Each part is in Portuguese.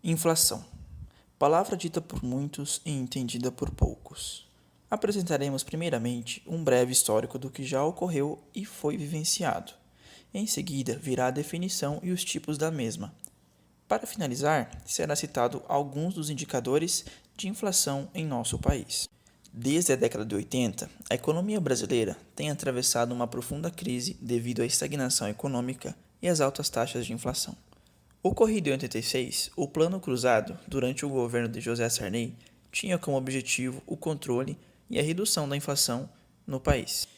Inflação. Palavra dita por muitos e entendida por poucos. Apresentaremos primeiramente um breve histórico do que já ocorreu e foi vivenciado. Em seguida, virá a definição e os tipos da mesma. Para finalizar, será citado alguns dos indicadores de inflação em nosso país. Desde a década de 80, a economia brasileira tem atravessado uma profunda crise devido à estagnação econômica e às altas taxas de inflação. Ocorrido em 86, o Plano Cruzado, durante o governo de José Sarney, tinha como objetivo o controle e a redução da inflação no país.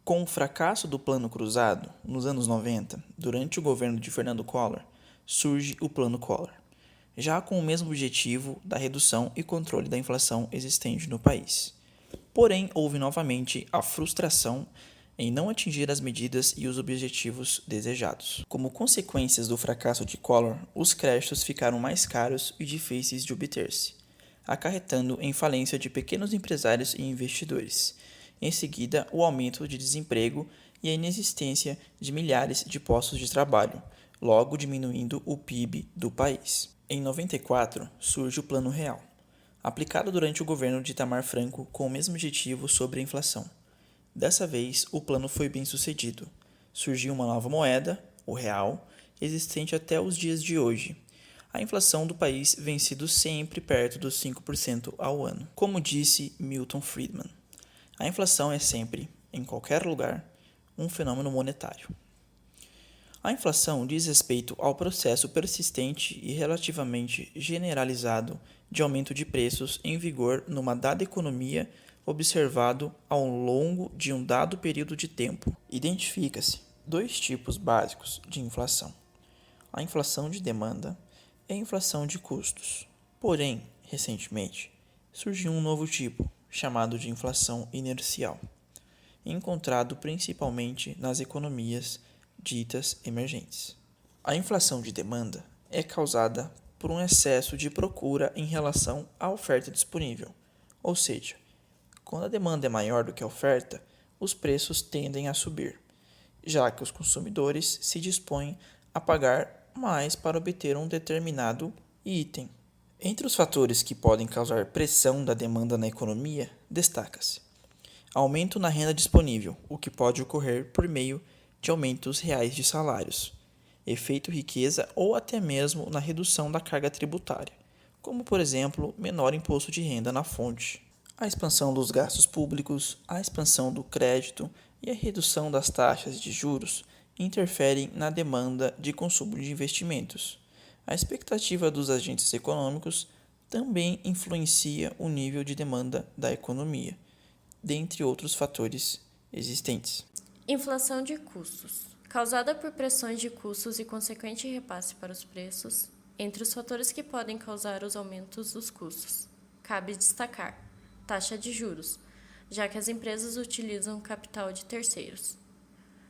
Com o fracasso do Plano Cruzado, nos anos 90, durante o governo de Fernando Collor, surge o Plano Collor, já com o mesmo objetivo da redução e controle da inflação existente no país. Porém, houve novamente a frustração em não atingir as medidas e os objetivos desejados. Como consequências do fracasso de Collor, os créditos ficaram mais caros e difíceis de obter-se, acarretando em falência de pequenos empresários e investidores. Em seguida, o aumento de desemprego e a inexistência de milhares de postos de trabalho, logo diminuindo o PIB do país. Em 94, surge o Plano Real, aplicado durante o governo de Itamar Franco com o mesmo objetivo sobre a inflação. Dessa vez, o plano foi bem sucedido. Surgiu uma nova moeda, o real, existente até os dias de hoje. A inflação do país vem sido sempre perto dos 5% ao ano. Como disse Milton Friedman, a inflação é sempre, em qualquer lugar, um fenômeno monetário. A inflação diz respeito ao processo persistente e relativamente generalizado de aumento de preços em vigor numa dada economia observado ao longo de um dado período de tempo. Identifica-se dois tipos básicos de inflação: a inflação de demanda e a inflação de custos. Porém, recentemente, surgiu um novo tipo, chamado de inflação inercial, encontrado principalmente nas economias ditas emergentes. A inflação de demanda é causada por um excesso de procura em relação à oferta disponível, ou seja, quando a demanda é maior do que a oferta, os preços tendem a subir, já que os consumidores se dispõem a pagar mais para obter um determinado item. Entre os fatores que podem causar pressão da demanda na economia, destaca-se aumento na renda disponível, o que pode ocorrer por meio de aumentos reais de salários, efeito riqueza ou até mesmo na redução da carga tributária, como por exemplo, menor imposto de renda na fonte. A expansão dos gastos públicos, a expansão do crédito e a redução das taxas de juros interferem na demanda de consumo de investimentos. A expectativa dos agentes econômicos também influencia o nível de demanda da economia, dentre outros fatores existentes. Inflação de custos, causada por pressões de custos e consequente repasse para os preços. Entre os fatores que podem causar os aumentos dos custos, cabe destacar taxa de juros, já que as empresas utilizam capital de terceiros.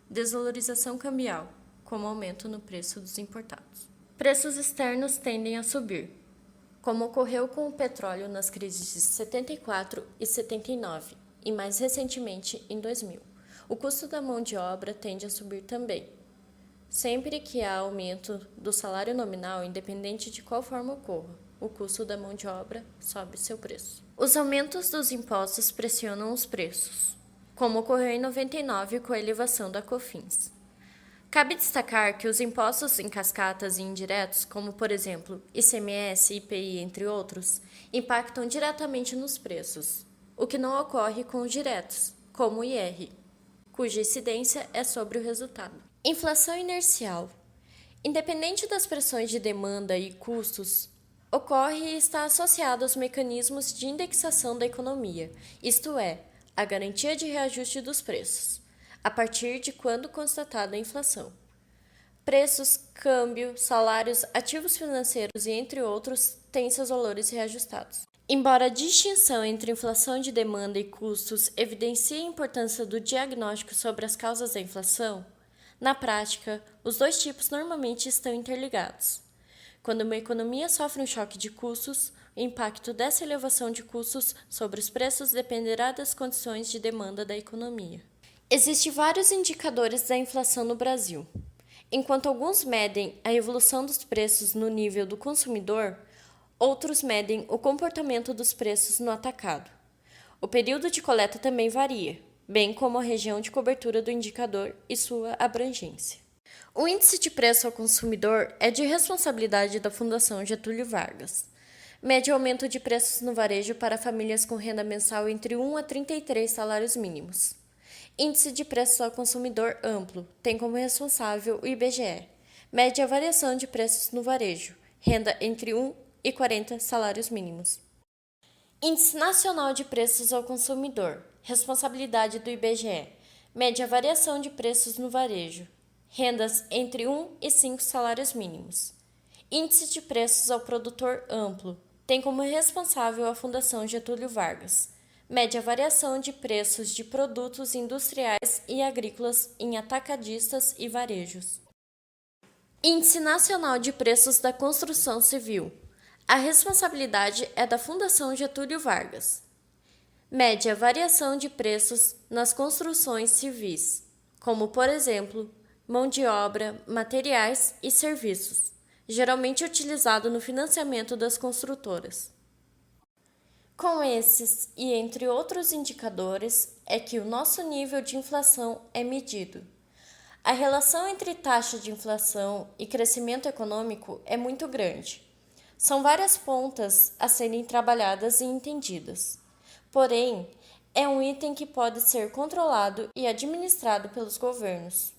Desvalorização cambial, como aumento no preço dos importados. Preços externos tendem a subir, como ocorreu com o petróleo nas crises de 74 e 79 e mais recentemente em 2000. O custo da mão de obra tende a subir também. Sempre que há aumento do salário nominal, independente de qual forma ocorra, o custo da mão de obra sobe seu preço. Os aumentos dos impostos pressionam os preços, como ocorreu em 99 com a elevação da COFINS. Cabe destacar que os impostos em cascatas e indiretos, como por exemplo ICMS, IPI, entre outros, impactam diretamente nos preços, o que não ocorre com os diretos, como o IR, cuja incidência é sobre o resultado. Inflação inercial. Independente das pressões de demanda e custos, ocorre e está associado aos mecanismos de indexação da economia, isto é, a garantia de reajuste dos preços, a partir de quando constatada a inflação. Preços, câmbio, salários, ativos financeiros e entre outros têm seus valores reajustados. Embora a distinção entre inflação de demanda e custos evidencie a importância do diagnóstico sobre as causas da inflação, na prática, os dois tipos normalmente estão interligados. Quando uma economia sofre um choque de custos, o impacto dessa elevação de custos sobre os preços dependerá das condições de demanda da economia. Existem vários indicadores da inflação no Brasil. Enquanto alguns medem a evolução dos preços no nível do consumidor, outros medem o comportamento dos preços no atacado. O período de coleta também varia, bem como a região de cobertura do indicador e sua abrangência. O índice de preço ao consumidor é de responsabilidade da Fundação Getúlio Vargas. Mede aumento de preços no varejo para famílias com renda mensal entre 1 a 33 salários mínimos. Índice de preços ao consumidor amplo tem como responsável o IBGE. Mede a variação de preços no varejo, renda entre 1 e 40 salários mínimos. Índice Nacional de Preços ao Consumidor, responsabilidade do IBGE. Mede a variação de preços no varejo, rendas entre 1 e 5 salários mínimos. Índice de Preços ao Produtor Amplo, tem como responsável a Fundação Getúlio Vargas. Mede a variação de preços de produtos industriais e agrícolas em atacadistas e varejos. Índice Nacional de Preços da Construção Civil. A responsabilidade é da Fundação Getúlio Vargas. Mede a variação de preços nas construções civis, como, por exemplo, mão de obra, materiais e serviços, geralmente utilizado no financiamento das construtoras. Com esses e entre outros indicadores é que o nosso nível de inflação é medido. A relação entre taxa de inflação e crescimento econômico é muito grande. São várias pontas a serem trabalhadas e entendidas. Porém, é um item que pode ser controlado e administrado pelos governos.